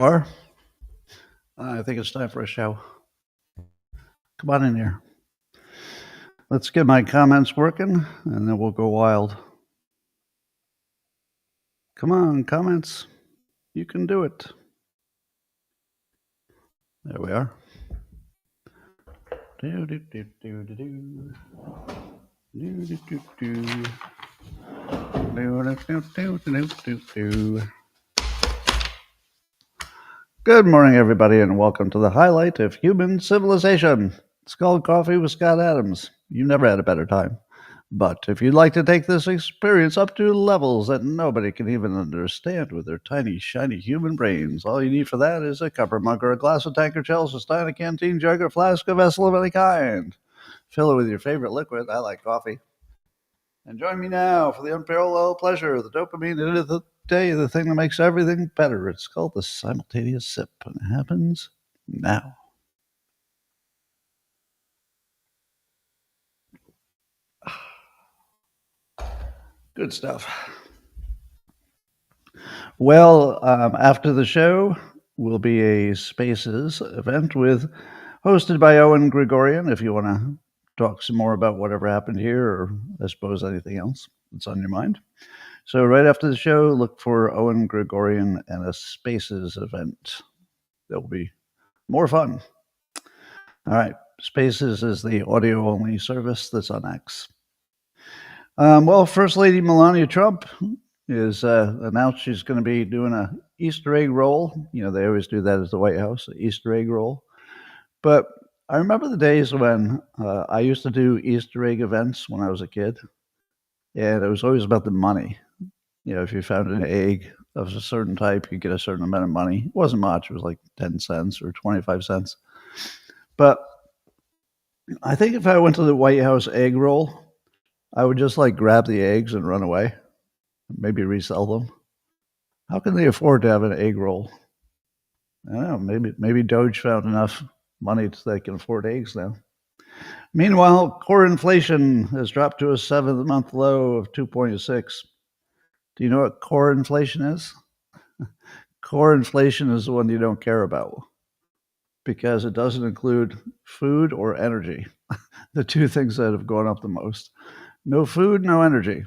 Or I think it's time for a show. Come on in here. Let's get my comments working and then we'll go wild. Come on, comments. You can do it. There we are. Do, do, do, do, do, do. Do, do, do, do. Do, do, do, do, do, do. Good morning, everybody, and welcome to the highlight of human civilization. Skull Coffee with Scott Adams. You never had a better time. But if you'd like to take this experience up to levels that nobody can even understand with their tiny, shiny human brains, all you need for that is a cup or mug or a glass of tanker, chalice, a stein, a canteen, jug, or flask, a vessel of any kind. Fill it with your favorite liquid. I like coffee. And join me now for the unparalleled pleasure, the dopamine end of the day, the thing that makes everything better. It's called the simultaneous sip, and it happens now. Good stuff. Well, after the show will be a Spaces event hosted by Owen Gregorian. If you want to talk some more about whatever happened here, or I suppose anything else that's on your mind. So right after the show, look for Owen Gregorian and a Spaces event. That will be more fun. All right, Spaces is the audio-only service that's on X. Well, First Lady Melania Trump is announced she's going to be doing a Easter egg roll. You know, they always do that at the White House, an Easter egg roll. But I remember the days when I used to do Easter egg events when I was a kid, and it was always about the money. You know, if you found an egg of a certain type, you get a certain amount of money. It wasn't much. It was like 10 cents or 25 cents. But I think if I went to the White House egg roll, I would just like grab the eggs and run away, maybe resell them. How can they afford to have an egg roll? I don't know. Maybe Doge found enough money so they can afford eggs now. Meanwhile, core inflation has dropped to a 7-month low of 2.6. Do you know what core inflation is? Core inflation is the one you don't care about because it doesn't include food or energy, the two things that have gone up the most. No food, no energy.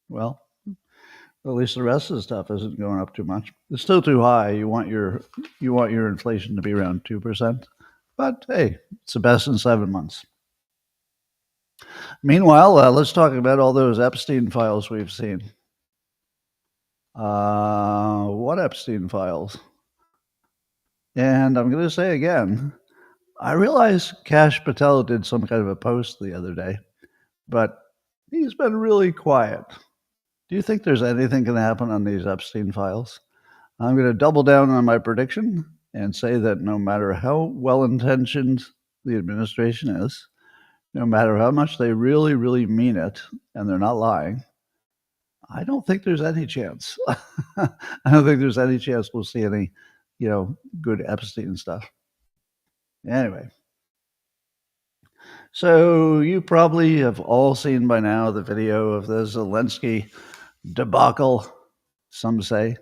Well, at least the rest of the stuff isn't going up too much. It's still too high. You want your inflation to be around 2%. But hey, it's the best in 7 months. Meanwhile, let's talk about all those Epstein files we've seen. What Epstein files? And I'm going to say again, I realize Kash Patel did some kind of a post the other day, but he's been really quiet. Do you think there's anything going to happen on these Epstein files? I'm going to double down on my prediction and say that no matter how well-intentioned the administration is, no matter how much they really, really mean it, and they're not lying, I don't think there's any chance. I don't think there's any chance we'll see any, good Epstein stuff. Anyway. So you probably have all seen by now the video of the Zelensky debacle, some say,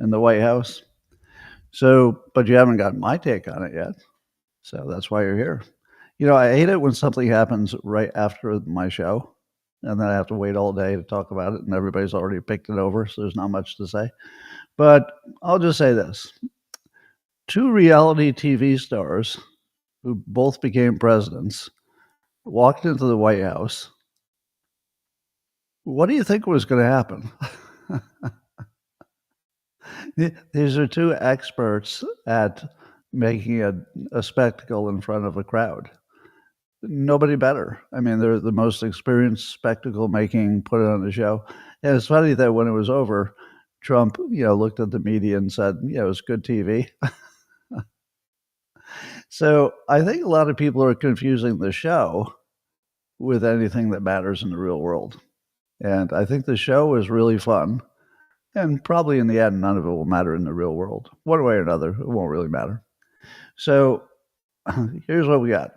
in the White House. So, but you haven't gotten my take on it yet. So that's why you're here. You know, I hate it when something happens right after my show, and then I have to wait all day to talk about it, and everybody's already picked it over, so there's not much to say. But I'll just say this. 2 reality TV stars who both became presidents walked into the White House. What do you think was going to happen? These are 2 experts at making a spectacle in front of a crowd. Nobody better. I mean, they're the most experienced spectacle making, put it on the show. And it's funny that when it was over, Trump, looked at the media and said, it was good TV. So I think a lot of people are confusing the show with anything that matters in the real world. And I think the show is really fun. And probably in the end, none of it will matter in the real world. One way or another, it won't really matter. So here's what we got.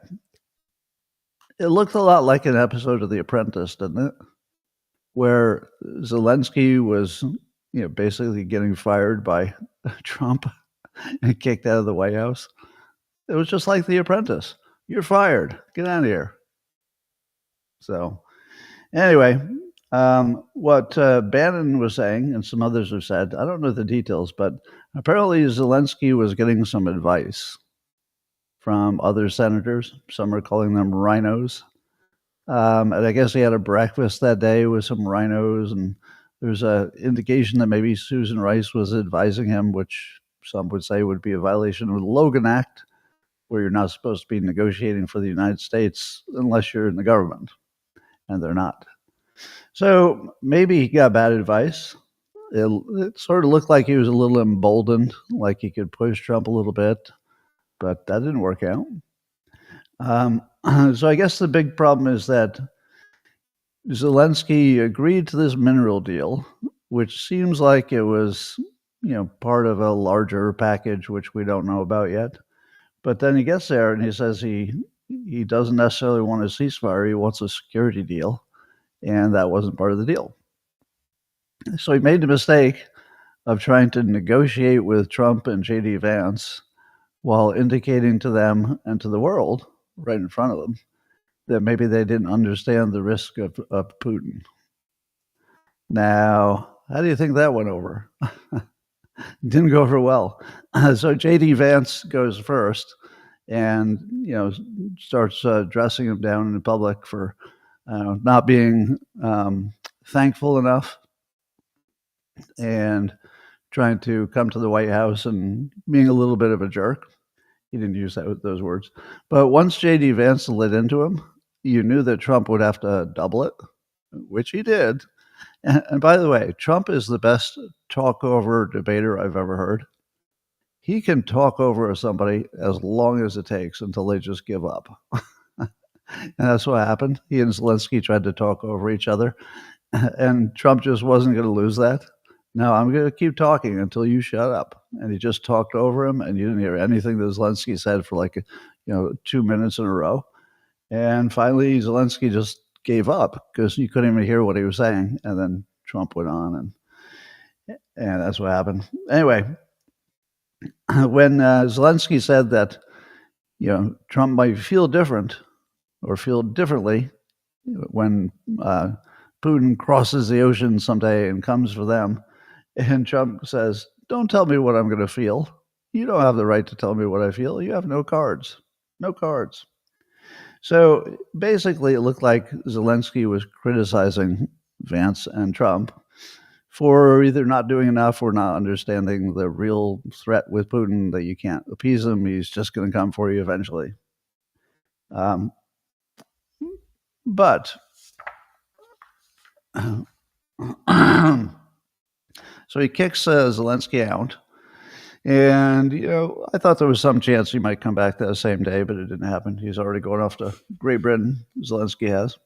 It looked a lot like an episode of The Apprentice, didn't it? Where Zelensky was, basically getting fired by Trump. and kicked out of the White House. It was just like The Apprentice. You're fired. Get out of here. So anyway, what Bannon was saying and some others have said, I don't know the details, but apparently Zelensky was getting some advice from other senators. Some are calling them rhinos. And I guess he had a breakfast that day with some rhinos, and there's an indication that maybe Susan Rice was advising him, which some would say would be a violation of the Logan Act, where you're not supposed to be negotiating for the United States unless you're in the government, and they're not. So maybe he got bad advice. It sort of looked like he was a little emboldened, like he could push Trump a little bit, but that didn't work out. So I guess the big problem is that Zelensky agreed to this mineral deal, which seems like it was, part of a larger package, which we don't know about yet. But then he gets there and he says he doesn't necessarily want a ceasefire. He wants a security deal, and that wasn't part of the deal. So he made the mistake of trying to negotiate with Trump and J.D. Vance while indicating to them and to the world right in front of them that maybe they didn't understand the risk of Putin. Now, how do you think that went over? Didn't go over well. So J.D. Vance goes first and, starts dressing him down in public for not being thankful enough and trying to come to the White House and being a little bit of a jerk. He didn't use those words. But once J.D. Vance lit into him, you knew that Trump would have to double it, which he did. And by the way, Trump is the best talk-over debater I've ever heard. He can talk over somebody as long as it takes until they just give up. And that's what happened. He and Zelensky tried to talk over each other, and Trump just wasn't going to lose that. No, I'm going to keep talking until you shut up. And he just talked over him, and you didn't hear anything that Zelensky said for 2 minutes in a row. And finally, Zelensky just gave up because you couldn't even hear what he was saying. And then Trump went on, and that's what happened. Anyway, when Zelensky said that, Trump might feel different or feel differently when Putin crosses the ocean someday and comes for them, and Trump says, "Don't tell me what I'm going to feel. You don't have the right to tell me what I feel. You have no cards. No cards." So basically, it looked like Zelensky was criticizing Vance and Trump for either not doing enough or not understanding the real threat with Putin, that you can't appease him. He's just going to come for you eventually. But so he kicks Zelensky out. And, I thought there was some chance he might come back that same day, but it didn't happen. He's already going off to Great Britain, Zelensky has.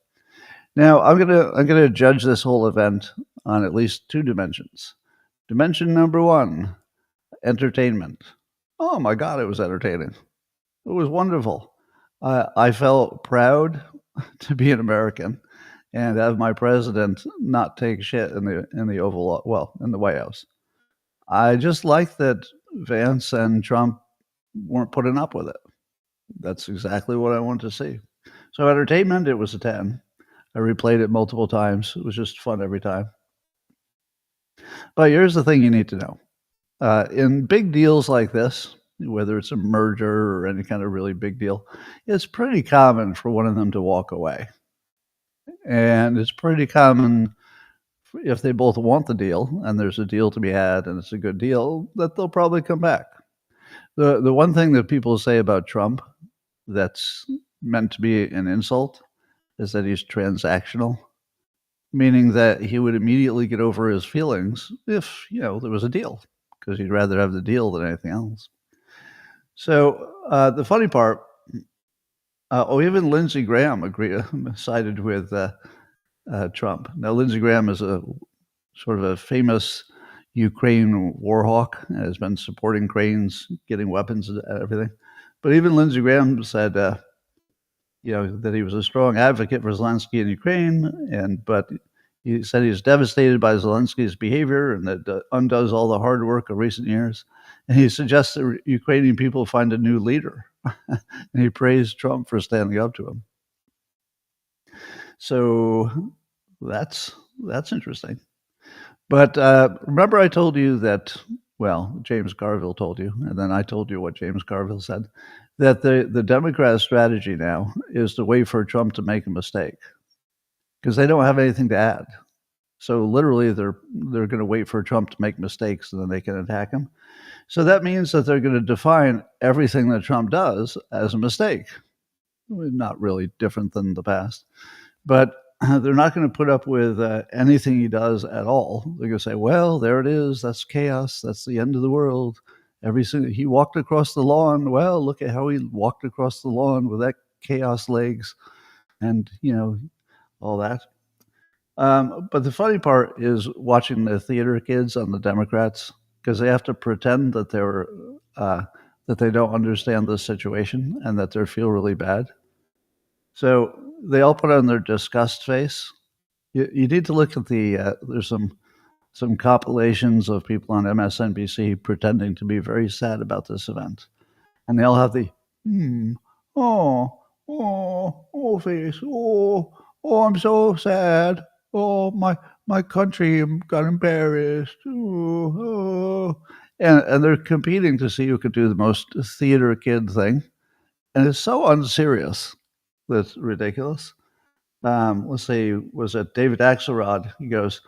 Now, I'm gonna judge this whole event on at least two dimensions. Dimension number one, entertainment. Oh my God, it was entertaining. It was wonderful. I felt proud to be an American and have my president not take shit in the White House. I just like that Vance and Trump weren't putting up with it. That's exactly what I wanted to see. So entertainment, it was a 10. I replayed it multiple times. It was just fun every time. But here's the thing you need to know. In big deals like this, whether it's a merger or any kind of really big deal, it's pretty common for one of them to walk away. And it's pretty common, if they both want the deal and there's a deal to be had and it's a good deal, that they'll probably come back. The one thing that people say about Trump that's meant to be an insult is that he's transactional, meaning that he would immediately get over his feelings if, there was a deal, because he'd rather have the deal than anything else. So the funny part, even Lindsey Graham sided with Trump. Now, Lindsey Graham is a sort of a famous Ukraine war hawk and has been supporting Ukrainians, getting weapons and everything. But even Lindsey Graham said, that he was a strong advocate for Zelensky in Ukraine, but he said he was devastated by Zelensky's behavior and that undoes all the hard work of recent years. And he suggests that Ukrainian people find a new leader. And he praised Trump for standing up to him. So that's interesting. But remember, I told you that. Well, James Carville told you, and then I told you what James Carville said, that the Democrat strategy now is to wait for Trump to make a mistake because they don't have anything to add. So literally, they're going to wait for Trump to make mistakes, and then they can attack him. So that means that they're going to define everything that Trump does as a mistake. Not really different than the past, but they're not going to put up with anything he does at all. They're going to say, "Well, there it is. That's chaos. That's the end of the world." He walked across the lawn. Well, look at how he walked across the lawn with that chaos legs, and all that. But the funny part is watching the theater kids on the Democrats, because they have to pretend that that they don't understand the situation and that they feel really bad. So they all put on their disgust face. You need to look at there's some compilations of people on MSNBC pretending to be very sad about this event, and they all have the oh, face, I'm so sad. Oh, my country got embarrassed. And they're competing to see who could do the most theater kid thing, and it's so unserious. That's ridiculous. Let's see, was it David Axelrod? He goes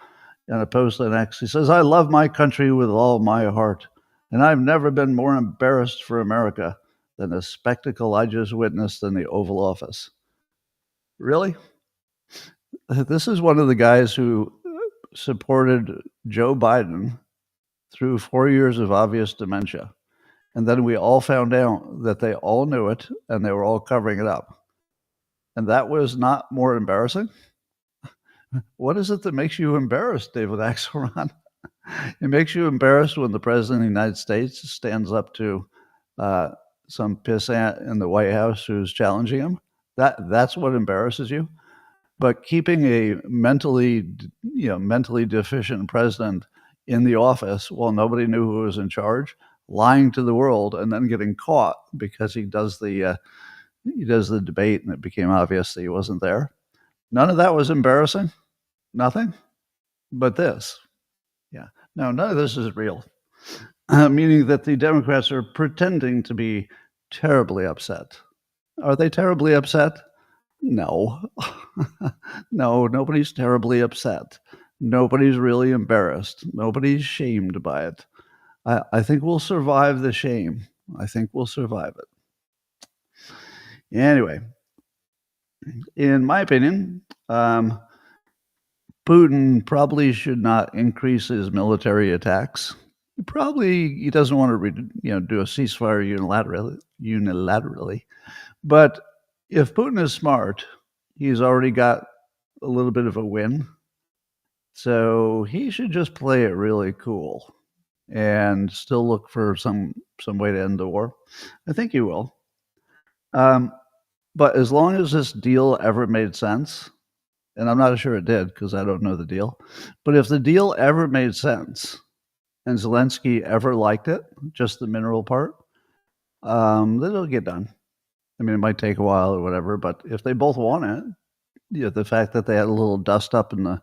in a post on X. He says, "I love my country with all my heart, and I've never been more embarrassed for America than the spectacle I just witnessed in the Oval Office." Really? This is one of the guys who supported Joe Biden through 4 years of obvious dementia. And then we all found out that they all knew it and they were all covering it up. And that was not more embarrassing? What is it that makes you embarrassed, David Axelrod? It makes you embarrassed when the president of the United States stands up to some pissant in the White House who's challenging him. That's what embarrasses you. But keeping a mentally deficient president in the office while nobody knew who was in charge, lying to the world, and then getting caught because he does the debate and it became obvious that he wasn't there. None of that was embarrassing. Nothing. But this. Yeah. No, none of this is real. Meaning that the Democrats are pretending to be terribly upset. Are they terribly upset? No. No, nobody's terribly upset. Nobody's really embarrassed. Nobody's shamed by it. I think we'll survive the shame. I think we'll survive it. Anyway, in my opinion, Putin probably should not increase his military attacks. He doesn't want to do a ceasefire unilaterally. But if Putin is smart, he's already got a little bit of a win. So he should just play it really cool and still look for some way to end the war. I think he will. But as long as this deal ever made sense, and I'm not sure it did because I don't know the deal, but if the deal ever made sense and Zelensky ever liked it, just the mineral part, then it'll get done. I mean, it might take a while or whatever, but if they both want it, the fact that they had a little dust up in the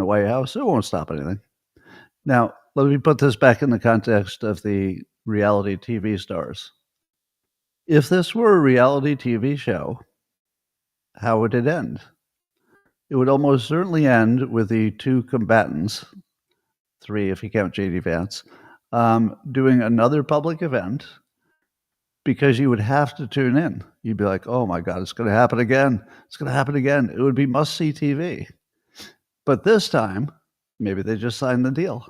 White House, it won't stop anything. Now, let me put this back in the context of the reality TV stars. If this were a reality TV show, how would it end? It would almost certainly end with the two combatants, 3 if you count J.D. Vance, doing another public event, because you would have to tune in. You'd be like, oh my God, it's going to happen again. It's going to happen again. It would be must-see TV. But this time, maybe they just signed the deal.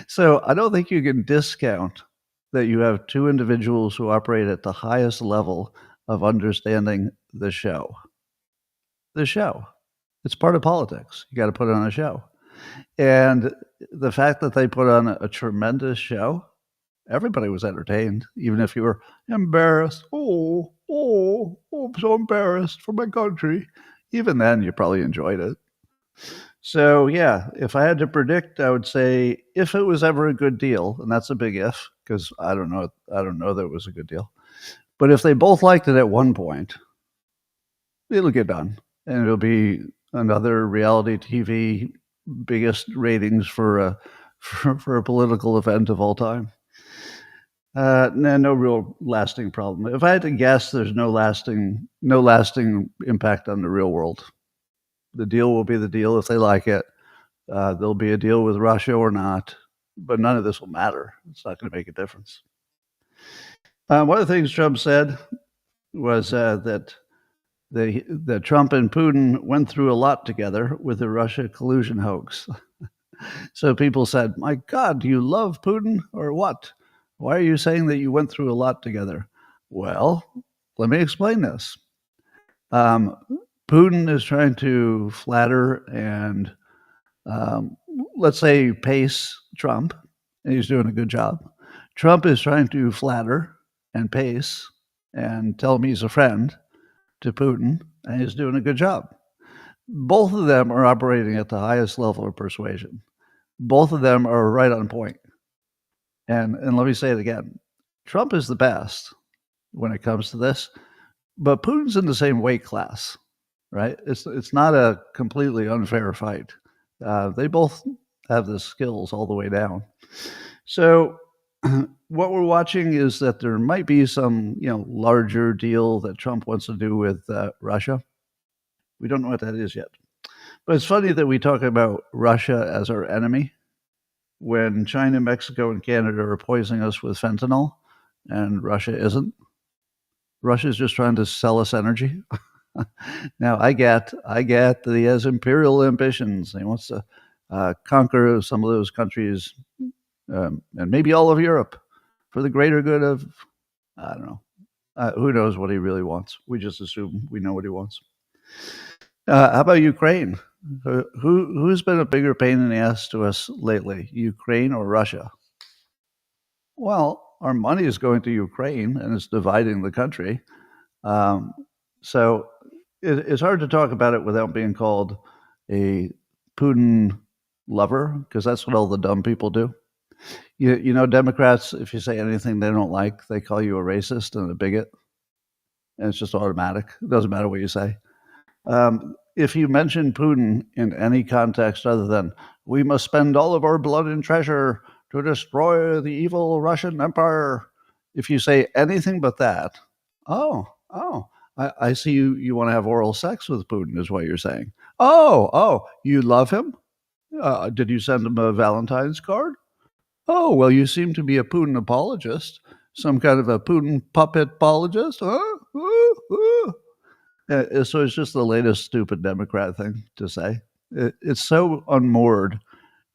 So I don't think you can discount that you have two individuals who operate at the highest level of understanding the show. The show. It's part of politics. You got to put on a show. And the fact that they put on a tremendous show, everybody was entertained, even if you were embarrassed. Oh, I'm so embarrassed for my country. Even then, you probably enjoyed it. So yeah, if I had to predict, I would say if it was ever a good deal, and that's a big if, because I don't know that it was a good deal. But if they both liked it at one point, it'll get done, and it'll be another reality TV biggest ratings for a for a political event of all time. No real lasting problem. If I had to guess, there's no lasting impact on the real world. The deal will be the deal if they like it. There'll be a deal with Russia or not, but none of this will matter. It's not going to make a difference. One of the things Trump said was that Trump and Putin went through a lot together with the Russia collusion hoax. So people said, "My God, do you love Putin or what? Why are you saying that you went through a lot together?" Well, let me explain this. Um, Putin is trying to flatter and um, let's say pace Trump, and he's doing a good job. Trump is trying to flatter and pace and tell him he's a friend to Putin, and he's doing a good job. Both of them are operating at the highest level of persuasion. Both of them are right on point. And let me say it again. Trump is the best when it comes to this, but Putin's in the same weight class, right? It's not a completely unfair fight. They both have the skills all the way down. So what we're watching is that there might be some, larger deal that Trump wants to do with Russia. We don't know what that is yet. But it's funny that we talk about Russia as our enemy when China, Mexico, and Canada are poisoning us with fentanyl, and Russia isn't. Russia's just trying to sell us energy. Now, I get that he has imperial ambitions. He wants to conquer some of those countries and maybe all of Europe for the greater good of, I don't know. Who knows what he really wants? We just assume we know what he wants. How about Ukraine? Who's been a bigger pain in the ass to us lately, Ukraine or Russia? Well, our money is going to Ukraine and it's dividing the country. Um, so it's hard to talk about it without being called a Putin lover, because that's what all the dumb people do. Democrats, if you say anything they don't like, they call you a racist and a bigot, and it's just automatic. It doesn't matter what you say. If you mention Putin in any context other than "we must spend all of our blood and treasure to destroy the evil Russian Empire," if you say anything but that, oh, I see you want to have oral sex with Putin, is what you're saying. Oh, you love him? Did you send him a Valentine's card? Oh, well, you seem to be a Putin apologist, some kind of a Putin puppet apologist, huh? So it's just the latest stupid Democrat thing to say. It's so unmoored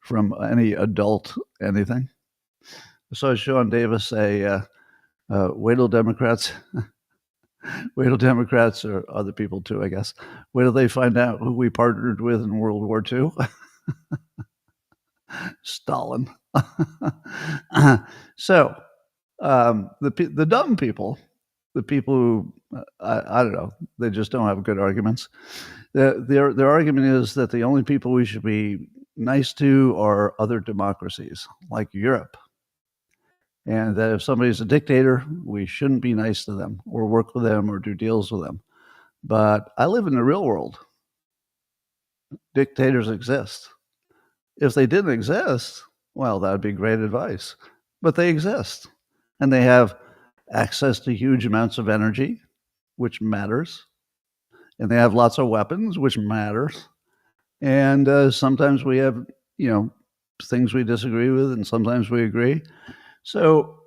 from any adult anything. So Sean Davis say, wait till Democrats, wait till Democrats or other people too, I guess, wait till they find out who we partnered with in World War II. Stalin. So the dumb people, the people who I don't know, they just don't have good arguments. Their argument is that the only people we should be nice to are other democracies like Europe, and that if somebody's a dictator, we shouldn't be nice to them or work with them or do deals with them. But I live in the real world. Dictators exist. If they didn't exist, well, that would be great advice. But they exist, and they have access to huge amounts of energy, which matters, and they have lots of weapons, which matters. And sometimes we have, things we disagree with, and sometimes we agree. So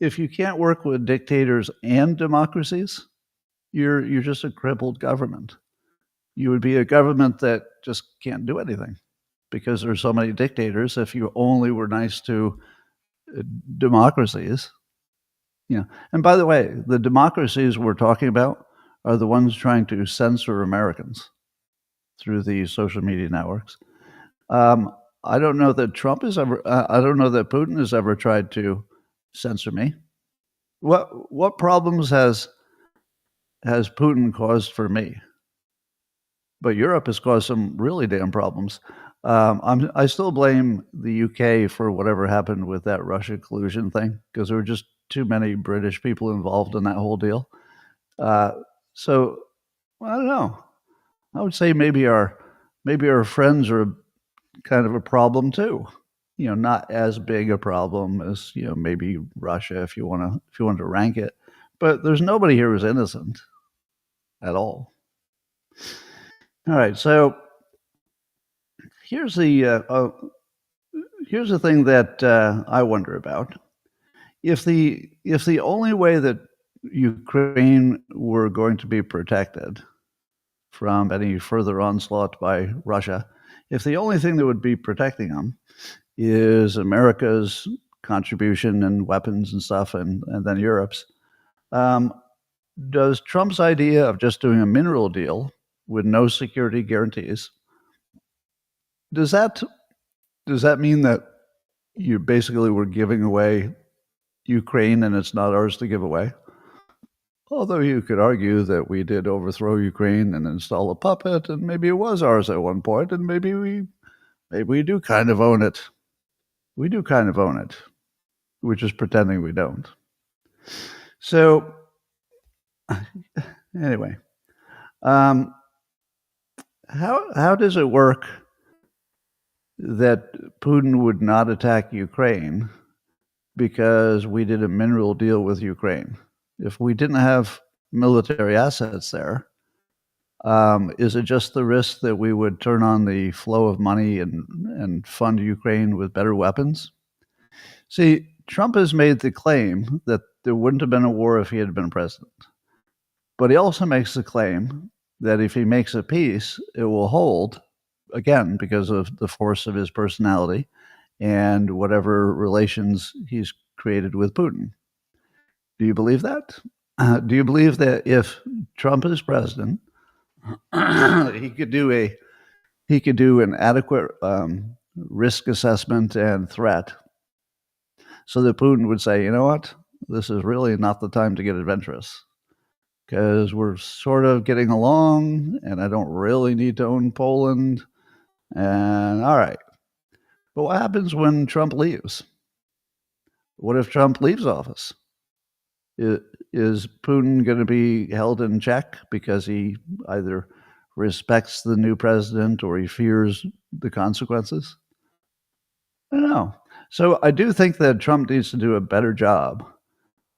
if you can't work with dictators and democracies, you're just a crippled government. You would be a government that just can't do anything because there's so many dictators. If you only were nice to democracies, And by the way, the democracies we're talking about are the ones trying to censor Americans through the social media networks. I don't know that Trump has ever. I don't know that Putin has ever tried to censor me. What problems has Putin caused for me? but Europe has caused some really damn problems. I still blame the UK for whatever happened with that Russia collusion thing because there were just too many British people involved in that whole deal. Uh, so I don't know. I would say maybe our friends are kind of a problem too. Not as big a problem as maybe Russia if you want to rank it, but there's nobody here who's innocent at all. All right, so here's the uh, uh, here's the thing that I wonder about. If the only way that Ukraine were going to be protected from any further onslaught by Russia, if the only thing that would be protecting them is America's contribution and weapons and stuff, and then Europe's, um, does Trump's idea of just doing a mineral deal with no security guarantees, does that mean that you basically were giving away Ukraine and it's not ours to give away? Although you could argue that we did overthrow Ukraine and install a puppet, and maybe it was ours at one point, and maybe we do kind of own it. We do kind of own it. We're just pretending we don't. So anyway, um, how does it work that Putin would not attack Ukraine because we did a mineral deal with Ukraine? If we didn't have military assets there, is it just the risk that we would turn on the flow of money and fund Ukraine with better weapons? See, Trump has made the claim that there wouldn't have been a war if he had been president. But he also makes the claim that if he makes a peace, it will hold, again, because of the force of his personality and whatever relations he's created with Putin. Do you believe that? Do you believe that if Trump is president, he could do an adequate risk assessment and threat so that Putin would say, you know what, this is really not the time to get adventurous because we're sort of getting along and I don't really need to own Poland. And all right. But what happens when Trump leaves? What if Trump leaves office? Is Putin going to be held in check because he either respects the new president or he fears the consequences? I don't know. So I do think that Trump needs to do a better job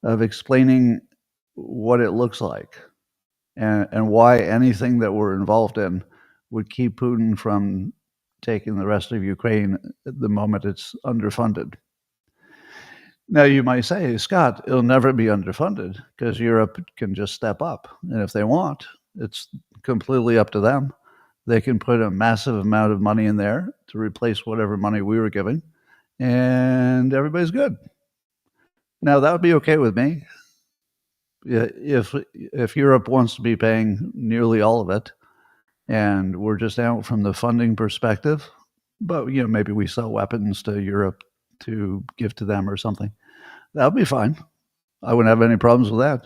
of explaining what it looks like and why anything that we're involved in would keep Putin from taking the rest of Ukraine at the moment it's underfunded. Now, you might say, Scott, it'll never be underfunded because Europe can just step up. And if they want, it's completely up to them. They can put a massive amount of money in there to replace whatever money we were giving, and everybody's good. Now, that would be okay with me. If Europe wants to be paying nearly all of it, and we're just out from the funding perspective, but maybe we sell weapons to Europe to give to them or something, that would be fine. I wouldn't have any problems with that.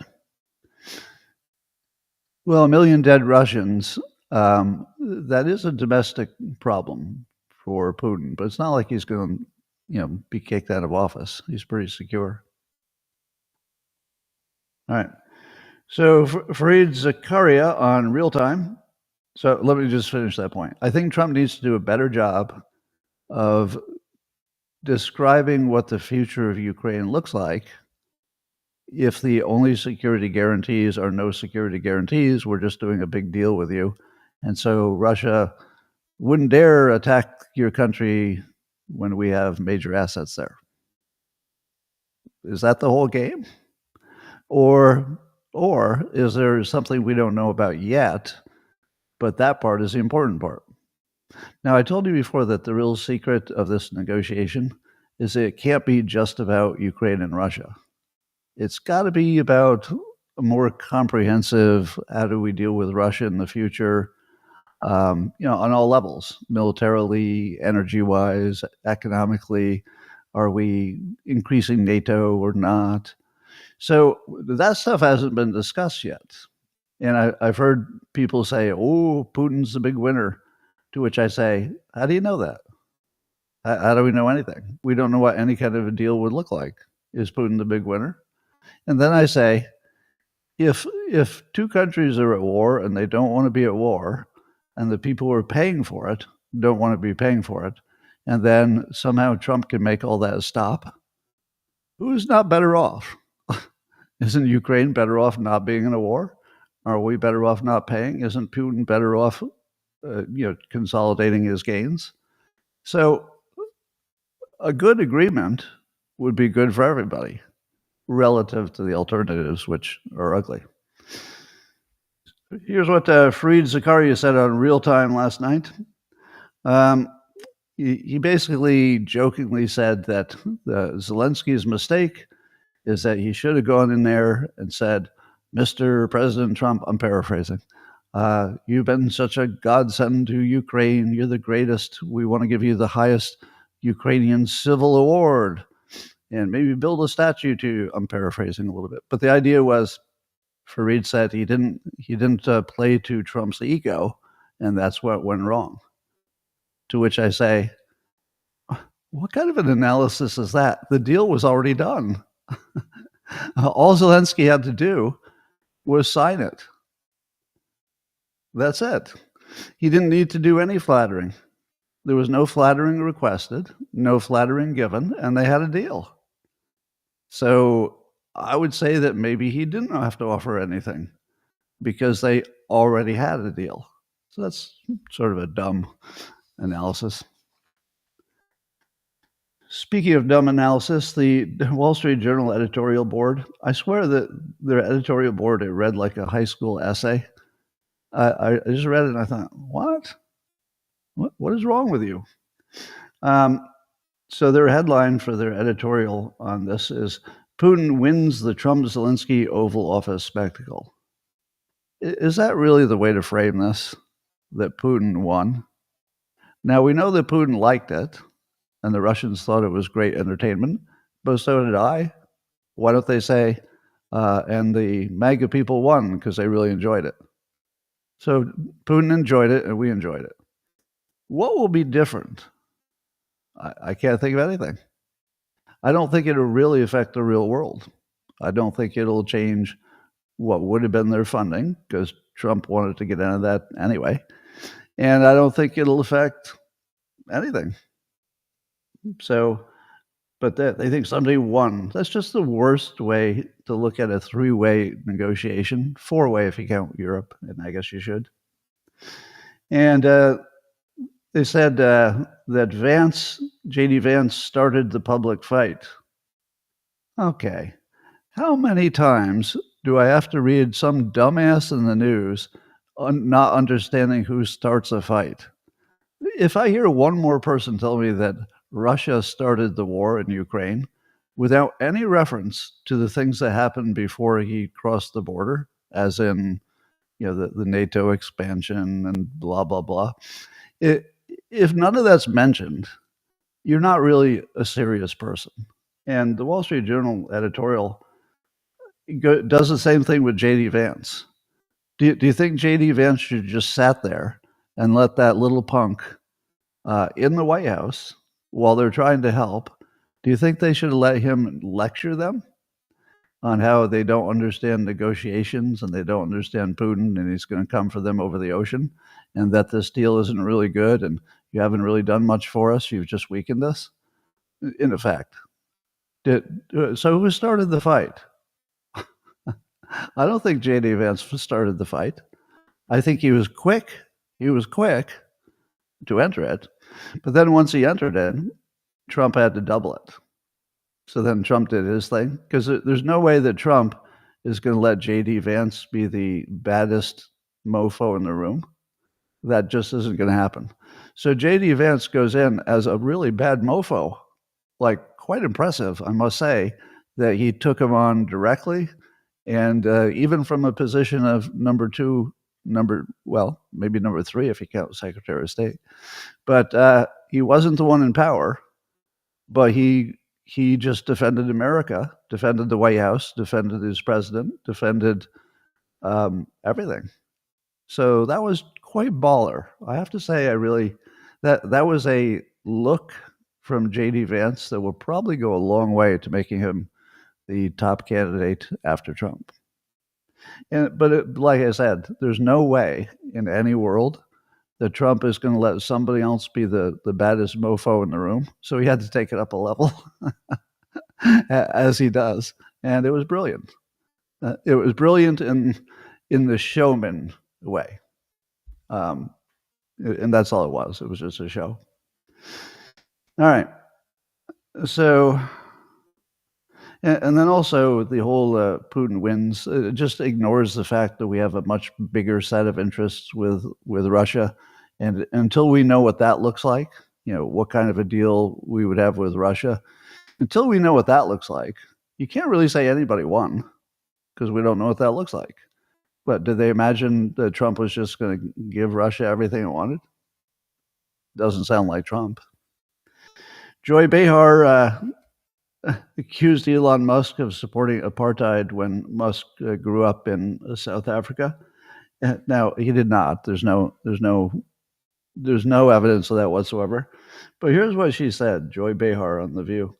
Well, 1 million dead Russians, that is a domestic problem for Putin, but it's not like he's going to be kicked out of office. He's pretty secure. All right. So Fareed Zakaria on Real Time. So let me just finish that point. I think Trump needs to do a better job of describing what the future of Ukraine looks like if the only security guarantees are no security guarantees. We're just doing a big deal with you. And so Russia wouldn't dare attack your country when we have major assets there. Is that the whole game? Or is there something we don't know about yet, but that part is the important part? Now, I told you before that the real secret of this negotiation is that it can't be just about Ukraine and Russia. It's got to be about a more comprehensive, how do we deal with Russia in the future, on all levels, militarily, energy-wise, economically. Are we increasing NATO or not? So that stuff hasn't been discussed yet. And I've heard people say, "Oh, Putin's the big winner," to which I say, "How do you know that? How do we know anything? We don't know what any kind of a deal would look like. Is Putin the big winner?" And then I say, if two countries are at war and they don't want to be at war, and the people who are paying for it don't want to be paying for it, and then somehow Trump can make all that stop, who's not better off? Isn't Ukraine better off not being in a war? Are we better off not paying? Isn't Putin better off, consolidating his gains? So a good agreement would be good for everybody relative to the alternatives, which are ugly. Here's what Fareed Zakaria said on Real Time last night. He basically jokingly said that Zelensky's mistake is that he should have gone in there and said, "Mr. President Trump," I'm paraphrasing, "you've been such a godsend to Ukraine. You're the greatest. We want to give you the highest Ukrainian civil award and maybe build a statue to you." I'm paraphrasing a little bit. But the idea was, Fareed said he didn't play to Trump's ego, and that's what went wrong. To which I say, what kind of an analysis is that? The deal was already done. All Zelensky had to do was sign it. That's it. He didn't need to do any flattering. There was no flattering requested, no flattering given, and they had a deal. So I would say that maybe he didn't have to offer anything because they already had a deal. So that's sort of a dumb analysis. Speaking of dumb analysis, the Wall Street Journal editorial board, I swear that their editorial board, it read like a high school essay. I just read it and I thought, what is wrong with you? So their headline for their editorial on this is, "Putin wins the Trump-Zelensky Oval Office spectacle." Is that really the way to frame this, that Putin won? Now, we know that Putin liked it, and the Russians thought it was great entertainment, but so did I. Why don't they say, and the MAGA people won because they really enjoyed it? So Putin enjoyed it, and we enjoyed it. What will be different? I can't think of anything. I don't think it'll really affect the real world. I don't think it'll change what would have been their funding, because Trump wanted to get into that anyway. And I don't think it'll affect anything. So, but they think somebody won. That's just the worst way to look at a three-way negotiation, four-way if you count Europe, and I guess you should. And they said that J.D. Vance started the public fight. Okay. How many times do I have to read some dumbass in the news not understanding who starts a fight? If I hear one more person tell me that Russia started the war in Ukraine without any reference to the things that happened before he crossed the border, as in, the NATO expansion and blah, blah, blah. If none of that's mentioned, you're not really a serious person. And the Wall Street Journal editorial does the same thing with J.D. Vance. Do you think J.D. Vance should just sat there and let that little punk in the White House while they're trying to help? Do you think they should let him lecture them on how they don't understand negotiations and they don't understand Putin and he's going to come for them over the ocean, and that this deal isn't really good and you haven't really done much for us, you've just weakened us? In effect. So who started the fight? I don't think J.D. Vance started the fight. I think he was quick. He was quick to enter it. But then once he entered it, Trump had to double it. So then Trump did his thing, because there's no way that Trump is going to let J.D. Vance be the baddest mofo in the room. That just isn't going to happen. So J.D. Vance goes in as a really bad mofo, like quite impressive, I must say, that he took him on directly. And even from a position of number three if you count Secretary of State. But he wasn't the one in power, but he just defended America, defended the White House, defended his president, defended everything. So that was quite baller. I have to say, I really that was a look from JD Vance that will probably go a long way to making him the top candidate after Trump. Like I said, there's no way in any world that Trump is going to let somebody else be the baddest mofo in the room. So he had to take it up a level, as he does, and it was brilliant. It was brilliant in the showman way, um, and that's all it was. It was just a show. All right, so and then also the whole Putin wins just ignores the fact that we have a much bigger set of interests with Russia, and until we know what that looks like, what kind of a deal we would have with Russia, until we know what that looks like, you can't really say anybody won because we don't know what that looks like. But did they imagine that Trump was just going to give Russia everything it wanted? Doesn't sound like Trump. Joy Behar accused Elon Musk of supporting apartheid when Musk grew up in South Africa. Now he did not. There's no evidence of that whatsoever. But here's what she said, Joy Behar on The View.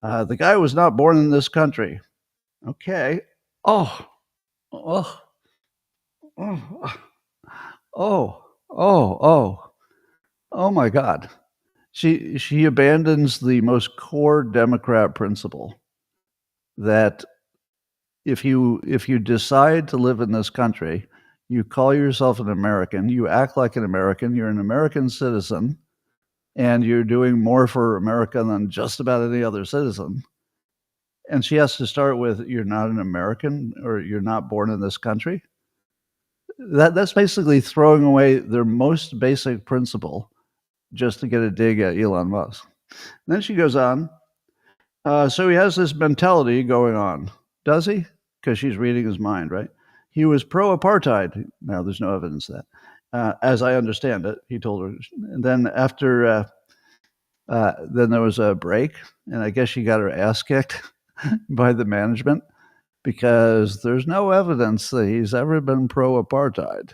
The guy was not born in this country. Okay. Oh, oh, oh, oh, oh, oh my God. She abandons the most core Democrat principle that if you decide to live in this country, you call yourself an American, you act like an American, you're an American citizen, and you're doing more for America than just about any other citizen. And she has to start with, you're not an American or you're not born in this country. That's basically throwing away their most basic principle just to get a dig at Elon Musk. And then she goes on, so he has this mentality going on. Does he? Because she's reading his mind, right? He was pro-apartheid. Now, there's no evidence of that. As I understand it, he told her. And then after, then there was a break, and I guess she got her ass kicked by the management because there's no evidence that he's ever been pro-apartheid.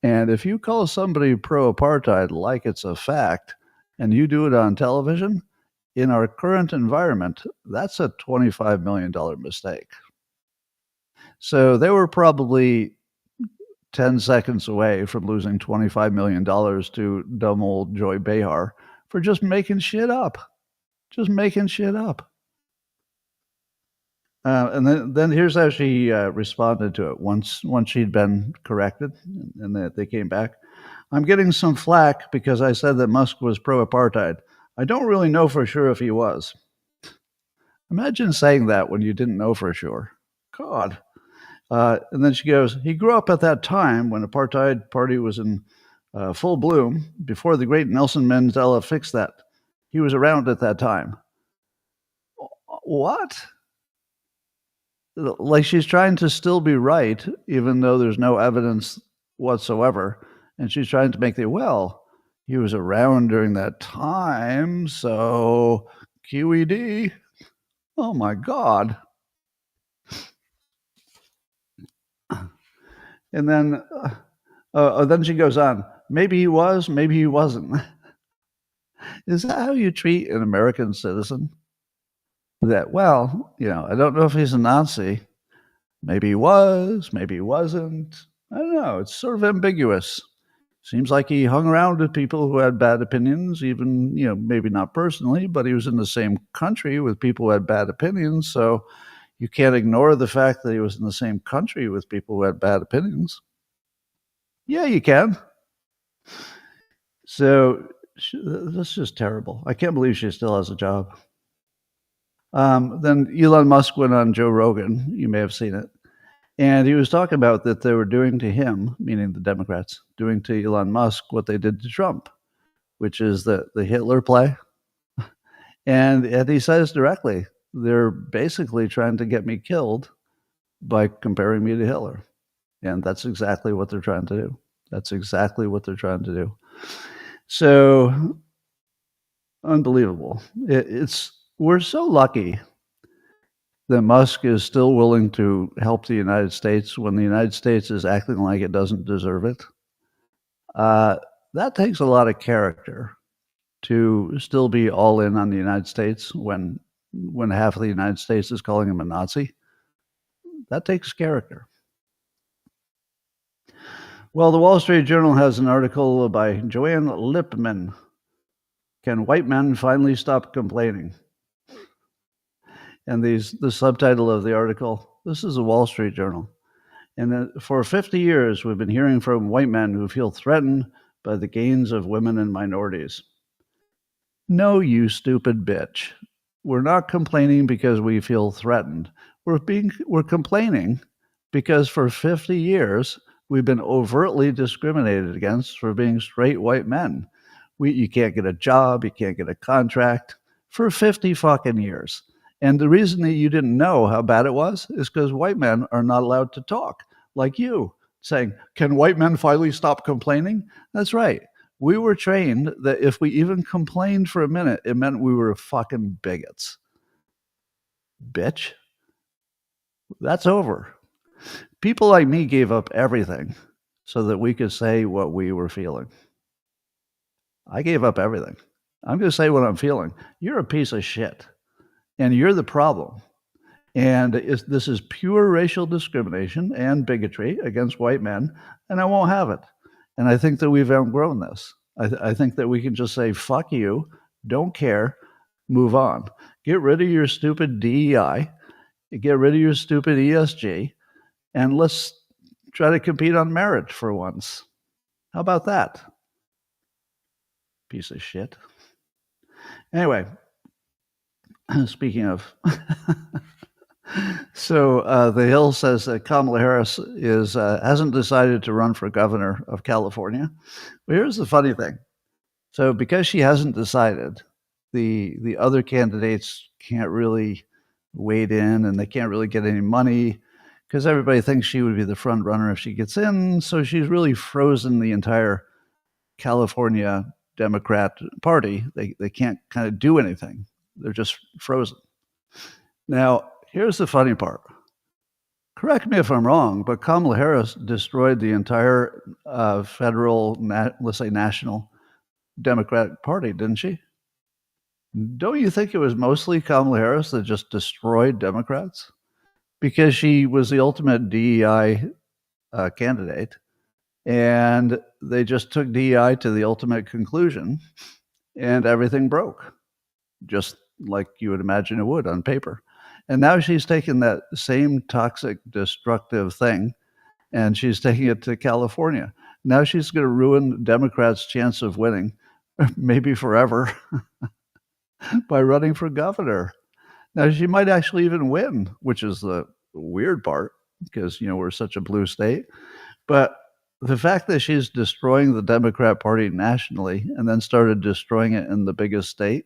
And if you call somebody pro-apartheid like it's a fact, and you do it on television, in our current environment, that's a $25 million mistake. So they were probably 10 seconds away from losing $25 million to dumb old Joy Behar for just making shit up. Just making shit up. And then here's how she responded to it once she'd been corrected and they came back. I'm getting some flack because I said that Musk was pro-apartheid. I don't really know for sure if he was. Imagine saying that when you didn't know for sure. God. And then she goes, he grew up at that time when apartheid party was in full bloom before the great Nelson Mandela fixed that. He was around at that time. What? Like she's trying to still be right, even though there's no evidence whatsoever. And she's trying to make he was around during that time, so QED. Oh my God. And then she goes on, maybe he was, maybe he wasn't. Is that how you treat an American citizen? That, I don't know if he's a Nazi. Maybe he was, maybe he wasn't. I don't know. It's sort of ambiguous. Seems like he hung around with people who had bad opinions, even, maybe not personally, but he was in the same country with people who had bad opinions. So you can't ignore the fact that he was in the same country with people who had bad opinions. Yeah, you can. So that's just terrible. I can't believe she still has a job. Then Elon Musk went on Joe Rogan. You may have seen it. And he was talking about that they were doing to him, meaning the Democrats, doing to Elon Musk what they did to Trump, which is the Hitler play. And he says directly, they're basically trying to get me killed by comparing me to Hitler. And that's exactly what they're trying to do. That's exactly what they're trying to do. So unbelievable. We're so lucky that Musk is still willing to help the United States when the United States is acting like it doesn't deserve it. That takes a lot of character to still be all in on the United States when half of the United States is calling him a Nazi. That takes character. Well, the Wall Street Journal has an article by Joanne Lipman. Can white men finally stop complaining? And the subtitle of the article, this is the Wall Street Journal. And for 50 years, we've been hearing from white men who feel threatened by the gains of women and minorities. No, you stupid bitch. We're not complaining because we feel threatened. We're complaining because for 50 years, we've been overtly discriminated against for being straight white men. You can't get a job, you can't get a contract for 50 fucking years. And the reason that you didn't know how bad it was is because white men are not allowed to talk, like you, saying, can white men finally stop complaining? That's right. We were trained that if we even complained for a minute, it meant we were fucking bigots. Bitch. That's over. People like me gave up everything so that we could say what we were feeling. I gave up everything. I'm going to say what I'm feeling. You're a piece of shit, and you're the problem. And this is pure racial discrimination and bigotry against white men, and I won't have it. And I think that we've outgrown this. I think that we can just say, fuck you, don't care, move on. Get rid of your stupid DEI, get rid of your stupid ESG, and let's try to compete on merit for once. How about that? Piece of shit. Anyway, speaking of... So The Hill says that Kamala Harris hasn't decided to run for governor of California. But here's the funny thing. So because she hasn't decided, the other candidates can't really wade in, and they can't really get any money because everybody thinks she would be the front runner if she gets in. So she's really frozen the entire California Democrat Party. They can't kind of do anything. They're just frozen. Now, here's the funny part. Correct me if I'm wrong, but Kamala Harris destroyed the entire federal, let's say national Democratic Party, didn't she? Don't you think it was mostly Kamala Harris that just destroyed Democrats? Because she was the ultimate DEI candidate, and they just took DEI to the ultimate conclusion, and everything broke, just like you would imagine it would on paper. And now she's taken that same toxic, destructive thing, and she's taking it to California. Now she's going to ruin Democrats' chance of winning, maybe forever, by running for governor. Now, she might actually even win, which is the weird part, because, we're such a blue state. But the fact that she's destroying the Democrat Party nationally and then started destroying it in the biggest state,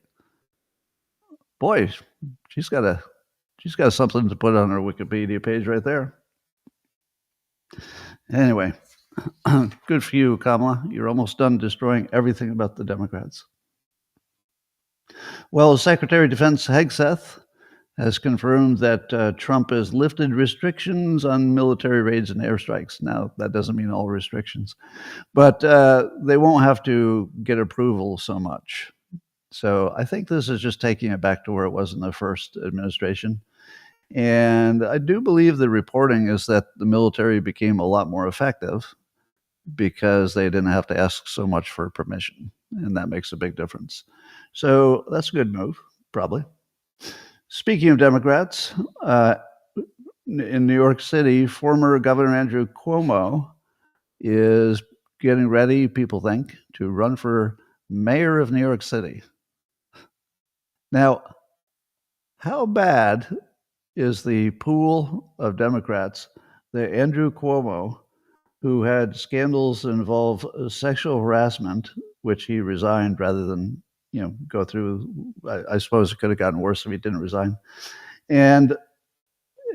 boy, she's got something to put on her Wikipedia page right there. Anyway, good for you, Kamala. You're almost done destroying everything about the Democrats. Well, Secretary of Defense Hegseth has confirmed that Trump has lifted restrictions on military raids and airstrikes. Now, that doesn't mean all restrictions, but they won't have to get approval so much. So I think this is just taking it back to where it was in the first administration. And I do believe the reporting is that the military became a lot more effective because they didn't have to ask so much for permission, and that makes a big difference. So that's a good move, probably. Speaking of Democrats, in New York City, former Governor Andrew Cuomo is getting ready, people think, to run for mayor of New York City. Now, how bad is the pool of Democrats that Andrew Cuomo, who had scandals involve sexual harassment, which he resigned rather than go through. I suppose it could have gotten worse if he didn't resign. And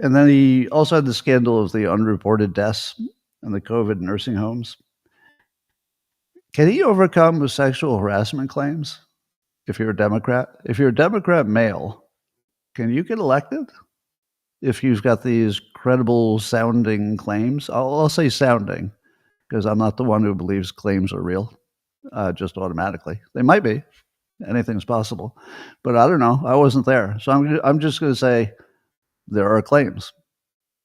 then he also had the scandal of the unreported deaths and the COVID nursing homes. Can he overcome the sexual harassment claims if you're a Democrat? If you're a Democrat male, can you get elected? if you've got these credible sounding claims, I'll say sounding because I'm not the one who believes claims are real just automatically. They might be. Anything's possible, but I don't know. I wasn't there, so I'm just going to say there are claims.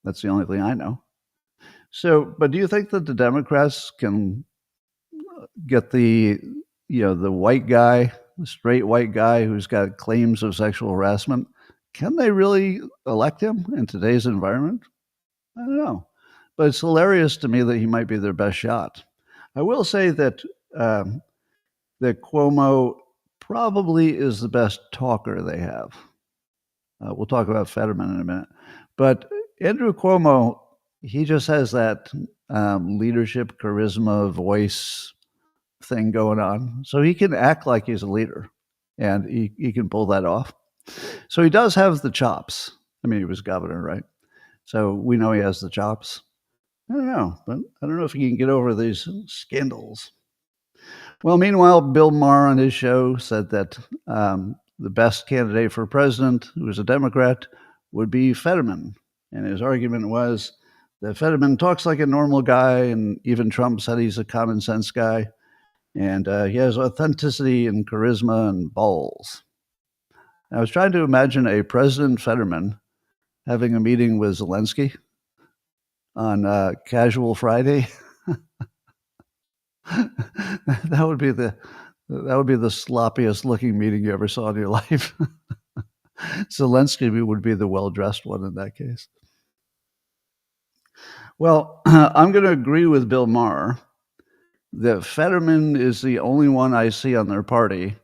That's the only thing I know. So, but do you think that the Democrats can get the white guy, the straight white guy who's got claims of sexual harassment? Can they really elect him in today's environment? I don't know, but it's hilarious to me that he might be their best shot. I will say um, that Cuomo probably is the best talker they have. We'll talk about Fetterman in a minute, but Andrew Cuomo, he just has that leadership, charisma, voice thing going on, so he can act like he's a leader, and he can pull that off. So he does have the chops. I mean, he was governor, right? So we know he has the chops. I don't know, but I don't know if he can get over these scandals. Well, meanwhile, Bill Maher on his show said that the best candidate for president, who was a Democrat, would be Fetterman. And his argument was that Fetterman talks like a normal guy, and even Trump said he's a common sense guy. And he has authenticity and charisma and balls. I was trying to imagine a President Fetterman having a meeting with Zelensky on Casual Friday. that would be the sloppiest looking meeting you ever saw in your life. Zelensky would be the well-dressed one in that case. Well, I'm going to agree with Bill Maher that Fetterman is the only one I see on their party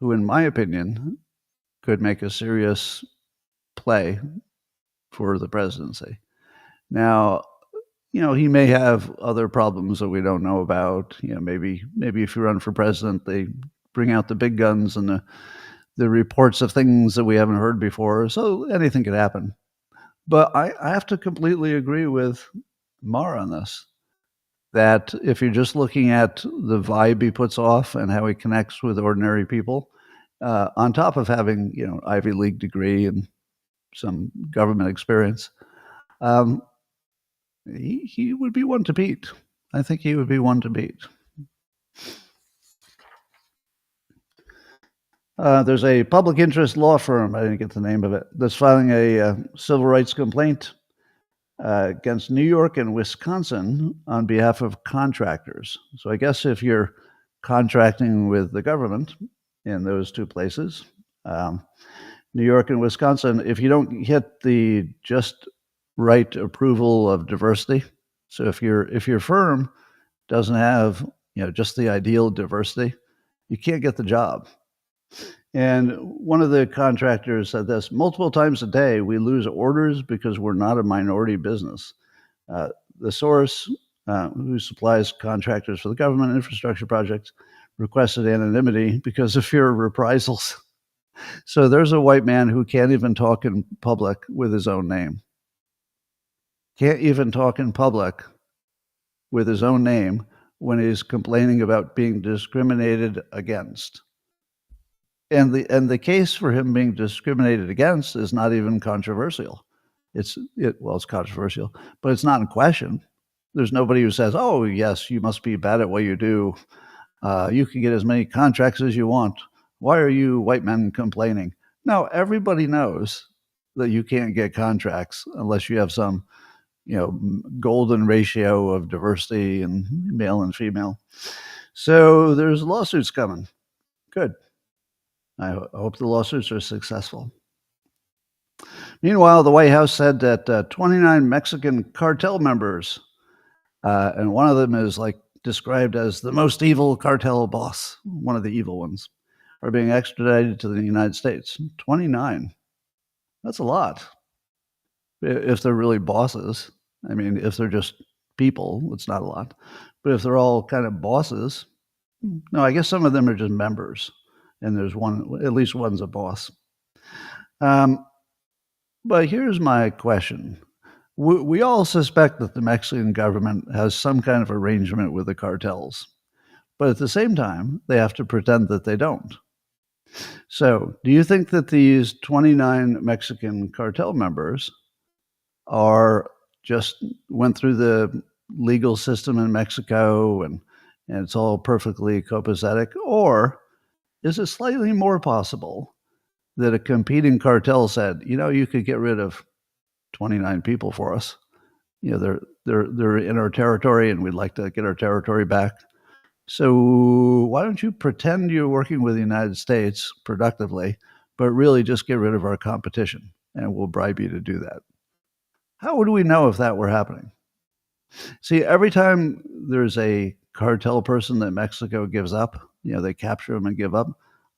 who, in my opinion, could make a serious play for the presidency. Now, he may have other problems that we don't know about. Maybe if you run for president, they bring out the big guns and the reports of things that we haven't heard before. So anything could happen. But I have to completely agree with Maher on this, that if you're just looking at the vibe he puts off and how he connects with ordinary people, on top of having, Ivy League degree and some government experience, he would be one to beat. I think he would be one to beat. There's a public interest law firm, I didn't get the name of it, that's filing a civil rights complaint against New York and Wisconsin on behalf of contractors. So I guess if you're contracting with the government in those two places, New York and Wisconsin, if you don't hit the just right approval of diversity, so if your firm doesn't have just the ideal diversity, you can't get the job. And one of the contractors said this: multiple times a day, we lose orders because we're not a minority business. The source, who supplies contractors for the government infrastructure projects, requested anonymity because of fear of reprisals. So there's a white man who can't even talk in public with his own name. Can't even talk in public with his own name when he's complaining about being discriminated against. And the case for him being discriminated against is not even controversial. It's controversial, but it's not in question. There's nobody who says, "Oh, yes, you must be bad at what you do. You can get as many contracts as you want. Why are you white men complaining?" No, everybody knows that you can't get contracts unless you have some, golden ratio of diversity and male and female. So there's lawsuits coming. Good. I hope the lawsuits are successful. Meanwhile, the White House said that 29 Mexican cartel members, and one of them is described as the most evil cartel boss, one of the evil ones, are being extradited to the United States. 29. That's a lot. If they're really bosses. I mean, if they're just people, it's not a lot. But if they're all kind of bosses, no, I guess some of them are just members. And there's at least one's a boss. But here's my question. We all suspect that the Mexican government has some kind of arrangement with the cartels. But at the same time, they have to pretend that they don't. So do you think that these 29 Mexican cartel members are just went through the legal system in Mexico and it's all perfectly copacetic? Or is it slightly more possible that a competing cartel said, you could get rid of 29 people for us? They're in our territory and we'd like to get our territory back. So why don't you pretend you're working with the United States productively, but really just get rid of our competition and we'll bribe you to do that? How would we know if that were happening? See, every time there's a cartel person that Mexico gives up, they capture them and give up,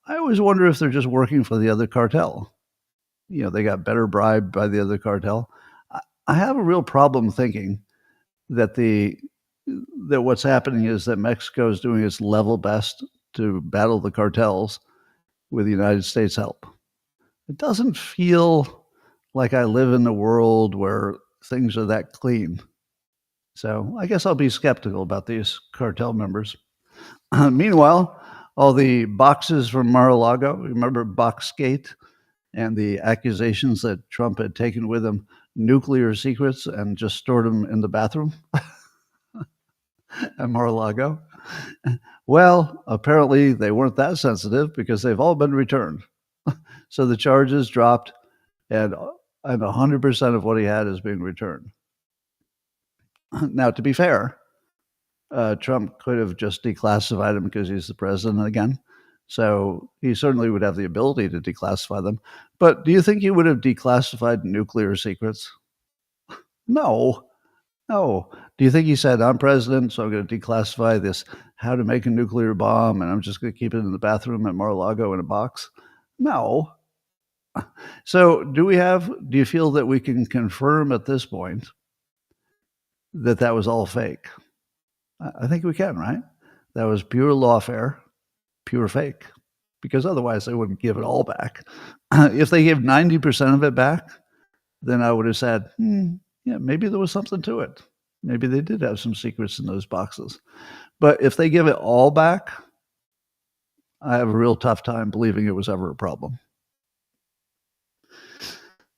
I always wonder if they're just working for the other cartel. They got better bribed by the other cartel. I have a real problem thinking that what's happening is that Mexico is doing its level best to battle the cartels with the United States' help. It doesn't feel like I live in a world where things are that clean. So I guess I'll be skeptical about these cartel members. Meanwhile, all the boxes from Mar-a-Lago, remember Boxgate, and the accusations that Trump had taken with him nuclear secrets and just stored them in the bathroom at Mar-a-Lago? Well, apparently they weren't that sensitive because they've all been returned. So the charges dropped and 100% of what he had is being returned. Now, to be fair, Trump could have just declassified them because he's the president again. So he certainly would have the ability to declassify them. But do you think he would have declassified nuclear secrets? No. Do you think he said, I'm president, so I'm going to declassify this how to make a nuclear bomb, and I'm just going to keep it in the bathroom at Mar-a-Lago in a box? No. So do you feel that we can confirm at this point that was all fake? I think we can, right? That was pure lawfare, pure fake, because otherwise they wouldn't give it all back. If they gave 90% of it back, then I would have said, yeah, maybe there was something to it. Maybe they did have some secrets in those boxes. But if they give it all back, I have a real tough time believing it was ever a problem.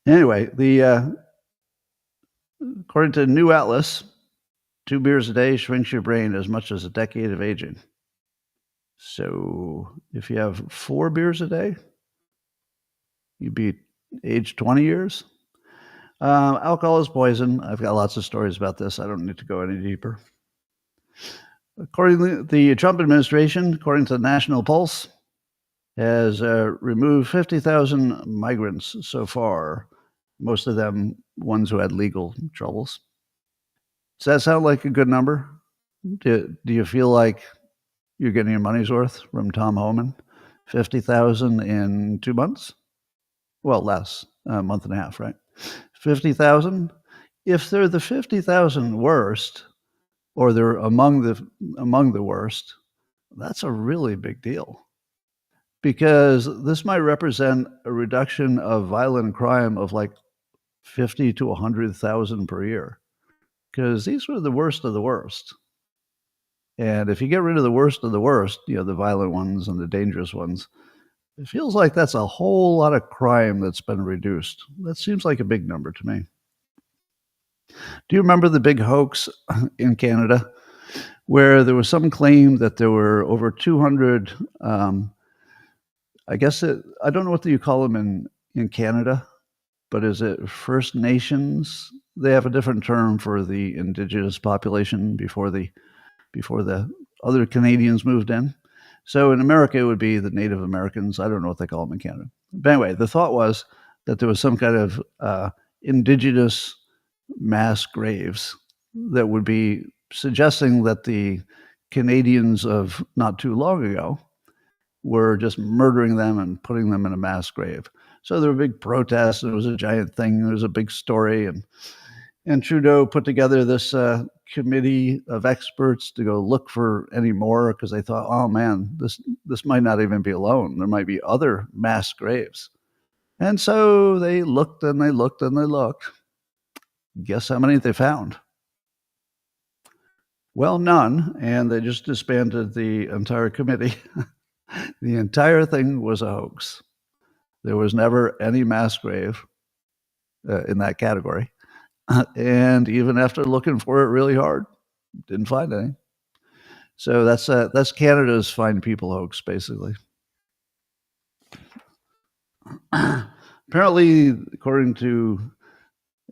Anyway, according to New Atlas, 2 beers a day shrinks your brain as much as a decade of aging. So if you have 4 beers a day, you'd be aged 20 years. Alcohol is poison. I've got lots of stories about this. I don't need to go any deeper. According to the Trump administration, according to the National Pulse, has removed 50,000 migrants so far, most of them ones who had legal troubles. Does that sound like a good number? Do you feel like you're getting your money's worth from Tom Homan? 50,000 in 2 months? Well, less, a month and a half, right? 50,000? If they're the 50,000 worst, or they're among the worst, that's a really big deal. Because this might represent a reduction of violent crime of like 50 to 100,000 per year. Because these were the worst of the worst. And if you get rid of the worst of the worst, the violent ones and the dangerous ones, it feels like that's a whole lot of crime that's been reduced. That seems like a big number to me. Do you remember the big hoax in Canada where there was some claim that there were over 200, I don't know what you call them in Canada, but is it First Nations? They have a different term for the indigenous population before the other Canadians moved in. So in America, it would be the Native Americans. I don't know what they call them in Canada. But anyway, the thought was that there was some kind of indigenous mass graves that would be suggesting that the Canadians of not too long ago were just murdering them and putting them in a mass grave. So there were big protests. It was a giant thing. There was a big story. And Trudeau put together this committee of experts to go look for any more because they thought, oh man, this might not even be alone. There might be other mass graves. And so they looked and they looked and they looked. Guess how many they found? Well, none. And they just disbanded the entire committee. The entire thing was a hoax. There was never any mass grave in that category. And even after looking for it really hard, didn't find any. So that's Canada's Find People hoax, basically. Apparently, according to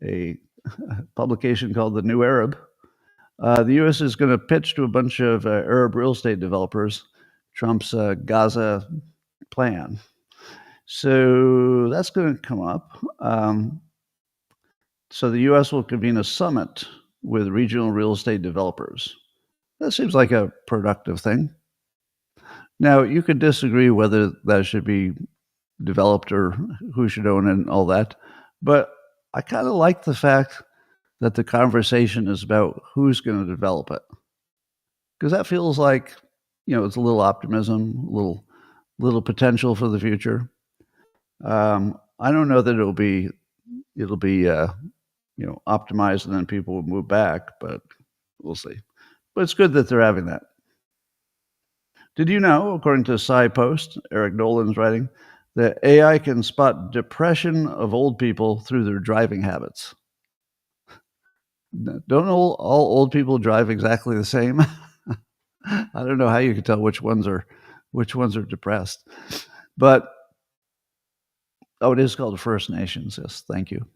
a publication called The New Arab, the U.S. is going to pitch to a bunch of Arab real estate developers Trump's Gaza plan. So that's going to come up. So the U.S. will convene a summit with regional real estate developers. That seems like a productive thing. Now, you could disagree whether that should be developed or who should own it and all that, but I kind of like the fact that the conversation is about who's going to develop it, because that feels like, it's a little optimism, a little potential for the future. I don't know that it'll be optimized and then people will move back, but we'll see. But it's good that they're having that. Did you know, according to SciPost, Eric Nolan's writing, that AI can spot depression of old people through their driving habits? Don't all old people drive exactly the same? I don't know how you can tell which ones are depressed. But it is called First Nations. Yes, thank you.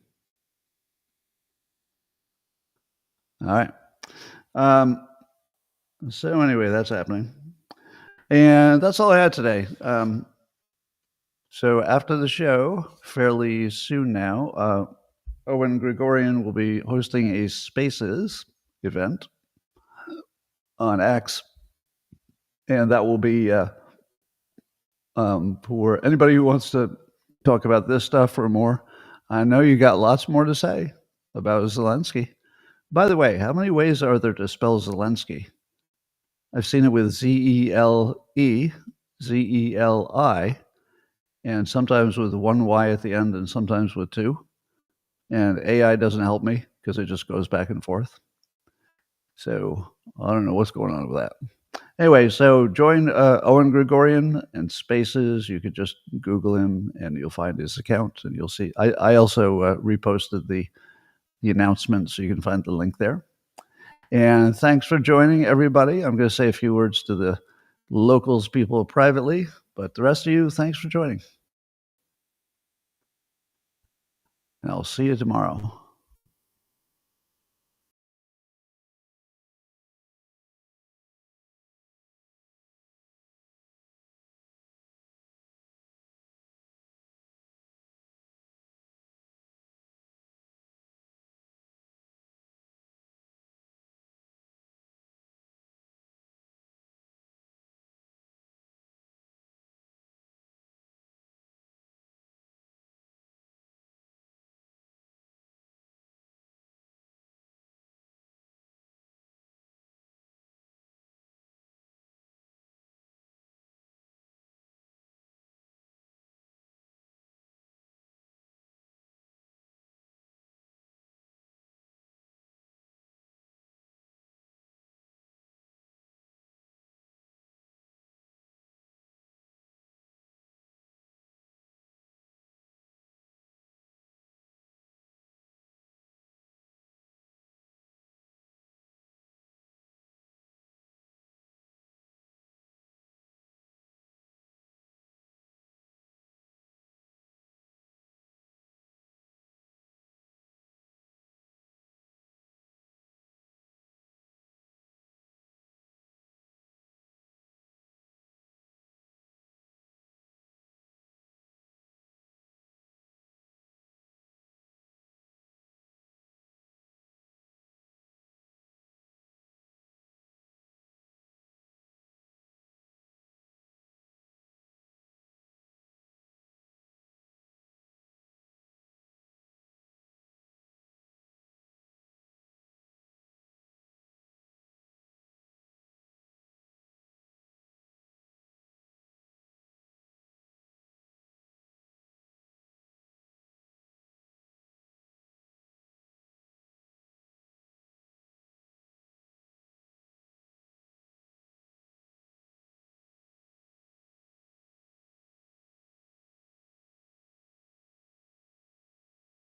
All right. So anyway, that's happening. And that's all I had today. So after the show, fairly soon now, Owen Gregorian will be hosting a Spaces event on X. And that will be for anybody who wants to talk about this stuff or more. I know you got lots more to say about Zelensky. By the way, how many ways are there to spell Zelensky? I've seen it with Zele, Zeli, and sometimes with one Y at the end and sometimes with two. And AI doesn't help me because it just goes back and forth. So I don't know what's going on with that. Anyway, so join Owen Gregorian and Spaces. You could just Google him and you'll find his account and you'll see. I also reposted the announcement, so you can find the link there. And thanks for joining, everybody. I'm going to say a few words to the locals people privately, but the rest of you, thanks for joining. And I'll see you tomorrow.